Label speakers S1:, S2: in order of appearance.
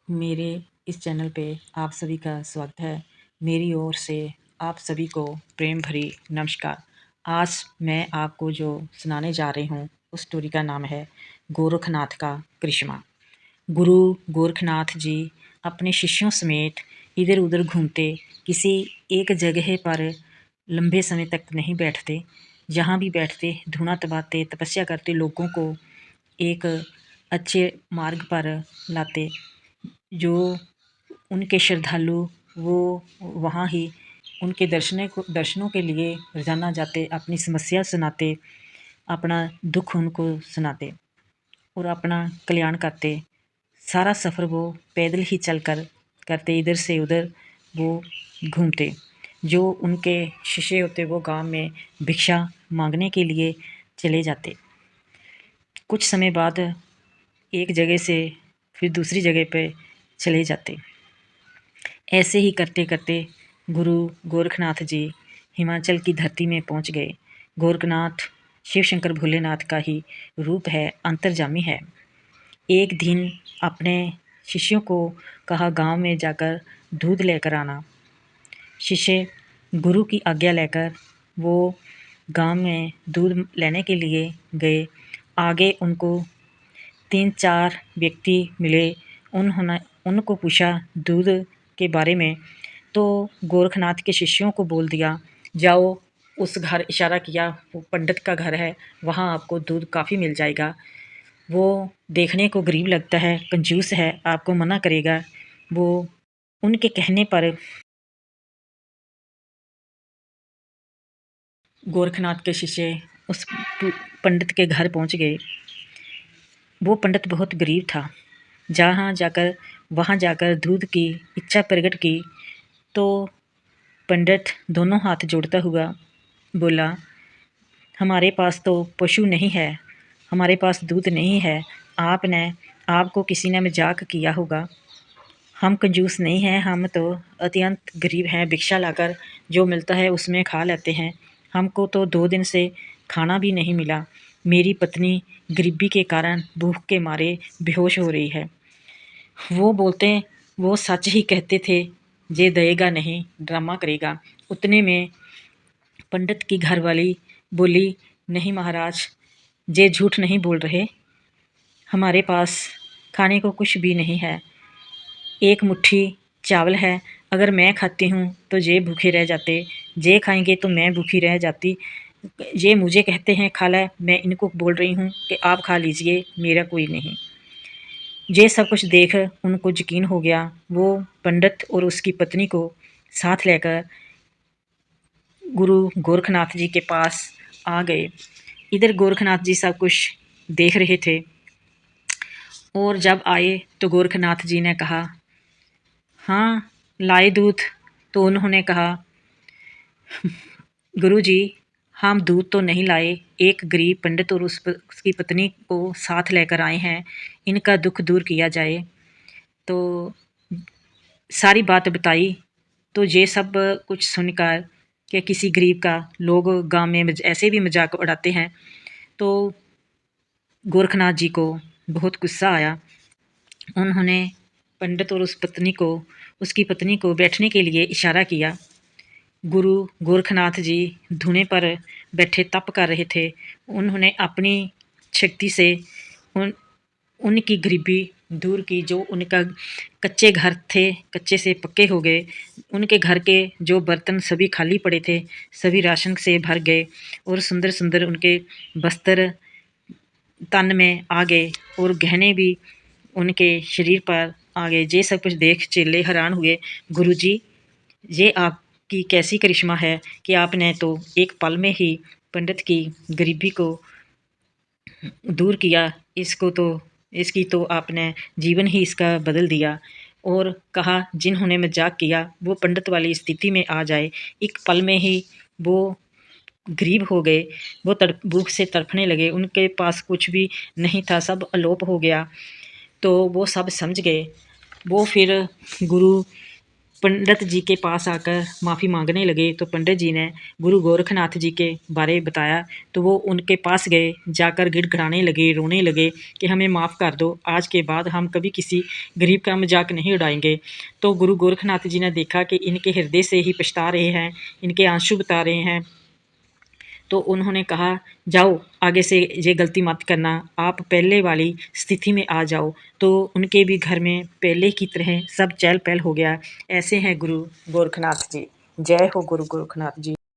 S1: मेरे इस चैनल पे आप सभी का स्वागत है। मेरी ओर से आप सभी को प्रेम भरी नमस्कार। आज मैं आपको जो सुनाने जा रही हूँ उस स्टोरी का नाम है गोरखनाथ का करिश्मा। गुरु गोरखनाथ जी अपने शिष्यों समेत इधर उधर घूमते, किसी एक जगह पर लंबे समय तक नहीं बैठते। जहाँ भी बैठते धुना दबाते, तपस्या करते, लोगों को एक अच्छे मार्ग पर लाते। जो उनके श्रद्धालु वो वहाँ ही उनके दर्शनों के लिए रोज़ाना जाते, अपनी समस्या सुनाते, अपना दुख उनको सुनाते और अपना कल्याण करते। सारा सफ़र वो पैदल ही चलकर करते, इधर से उधर वो घूमते। जो उनके शिष्य होते वो गांव में भिक्षा मांगने के लिए चले जाते। कुछ समय बाद एक जगह से फिर दूसरी जगह पे चले जाते। ऐसे ही करते करते गुरु गोरखनाथ जी हिमाचल की धरती में पहुंच गए। गोरखनाथ शिव शंकर भोलेनाथ का ही रूप है, अंतर्जामी है। एक दिन अपने शिष्यों को कहा गांव में जाकर दूध लेकर आना। शिष्य गुरु की आज्ञा लेकर वो गांव में दूध लेने के लिए गए। आगे उनको 3-4 व्यक्ति मिले। उन्होंने उनको पूछा दूध के बारे में, तो गोरखनाथ के शिष्यों को बोल दिया, जाओ उस घर, इशारा किया, वो पंडित का घर है, वहाँ आपको दूध काफ़ी मिल जाएगा। वो देखने को गरीब लगता है, कंजूस है, आपको मना करेगा। वो उनके कहने पर गोरखनाथ के शिष्य उस पंडित के घर पहुँच गए। वो पंडित बहुत गरीब था। वहाँ जाकर दूध की इच्छा प्रकट की तो पंडित दोनों हाथ जोड़ता हुआ बोला, हमारे पास तो पशु नहीं है, हमारे पास दूध नहीं है। आपको किसी ने मजाक किया होगा। हम कंजूस नहीं हैं, हम तो अत्यंत गरीब हैं, भिक्षा लाकर जो मिलता है उसमें खा लेते हैं। हमको तो 2 दिन से खाना भी नहीं मिला। मेरी पत्नी गरीबी के कारण भूख के मारे बेहोश हो रही है। वो सच ही कहते थे, जे देगा नहीं ड्रामा करेगा। उतने में पंडित की घरवाली बोली, नहीं महाराज, जे झूठ नहीं बोल रहे, हमारे पास खाने को कुछ भी नहीं है। एक मुट्ठी चावल है, अगर मैं खाती हूँ तो ये भूखे रह जाते, ये खाएंगे तो मैं भूखी रह जाती। ये मुझे कहते हैं खा ले, मैं इनको बोल रही हूँ कि आप खा लीजिए, मेरा कोई नहीं। ये सब कुछ देख उनको यकीन हो गया। वो पंडित और उसकी पत्नी को साथ लेकर गुरु गोरखनाथ जी के पास आ गए। इधर गोरखनाथ जी सब कुछ देख रहे थे और जब आए तो गोरखनाथ जी ने कहा, हाँ लाए दूध। तो उन्होंने कहा, गुरुजी, हम दूध तो नहीं लाए, एक गरीब पंडित और उसकी पत्नी को साथ लेकर आए हैं, इनका दुख दूर किया जाए। तो सारी बात बताई। तो ये सब कुछ सुनकर कि किसी गरीब का लोग गांव में ऐसे भी मजाक उड़ाते हैं, तो गोरखनाथ जी को बहुत गुस्सा आया। उन्होंने पंडित और उसकी पत्नी को बैठने के लिए इशारा किया। गुरु गोरखनाथ जी धुने पर बैठे तप कर रहे थे। उन्होंने अपनी शक्ति से उनकी गरीबी दूर की। जो उनका कच्चे घर थे, कच्चे से पक्के हो गए। उनके घर के जो बर्तन सभी खाली पड़े थे, सभी राशन से भर गए और सुंदर सुंदर उनके वस्त्र तन में आ गए और गहने भी उनके शरीर पर आ गए। ये सब कुछ देख चेले हैरान हुए। गुरुजी, ये आपकी कैसी करिश्मा है कि आपने तो एक पल में ही पंडित की गरीबी को दूर किया। इसकी तो आपने जीवन ही इसका बदल दिया। और कहा, जिन्होंने मजाक किया वो पंडित वाली स्थिति में आ जाए, एक पल में ही वो गरीब हो गए। वो भूख से तड़पने लगे, उनके पास कुछ भी नहीं था, सब अलोप हो गया। तो वो सब समझ गए। वो फिर गुरु पंडित जी के पास आकर माफ़ी मांगने लगे तो पंडित जी ने गुरु गोरखनाथ जी के बारे बताया तो वो उनके पास गए, जाकर गिड़गिड़ाने लगे, रोने लगे कि हमें माफ़ कर दो, आज के बाद हम कभी किसी गरीब का मजाक नहीं उड़ाएंगे। तो गुरु गोरखनाथ जी ने देखा कि इनके हृदय से ही पछता रहे हैं, इनके आंसू बता रहे हैं, तो उन्होंने कहा जाओ आगे से ये गलती मत करना, आप पहले वाली स्थिति में आ जाओ। तो उनके भी घर में पहले की तरह सब चहल पहल हो गया। ऐसे हैं गुरु गोरखनाथ जी। जय हो गुरु गोरखनाथ जी।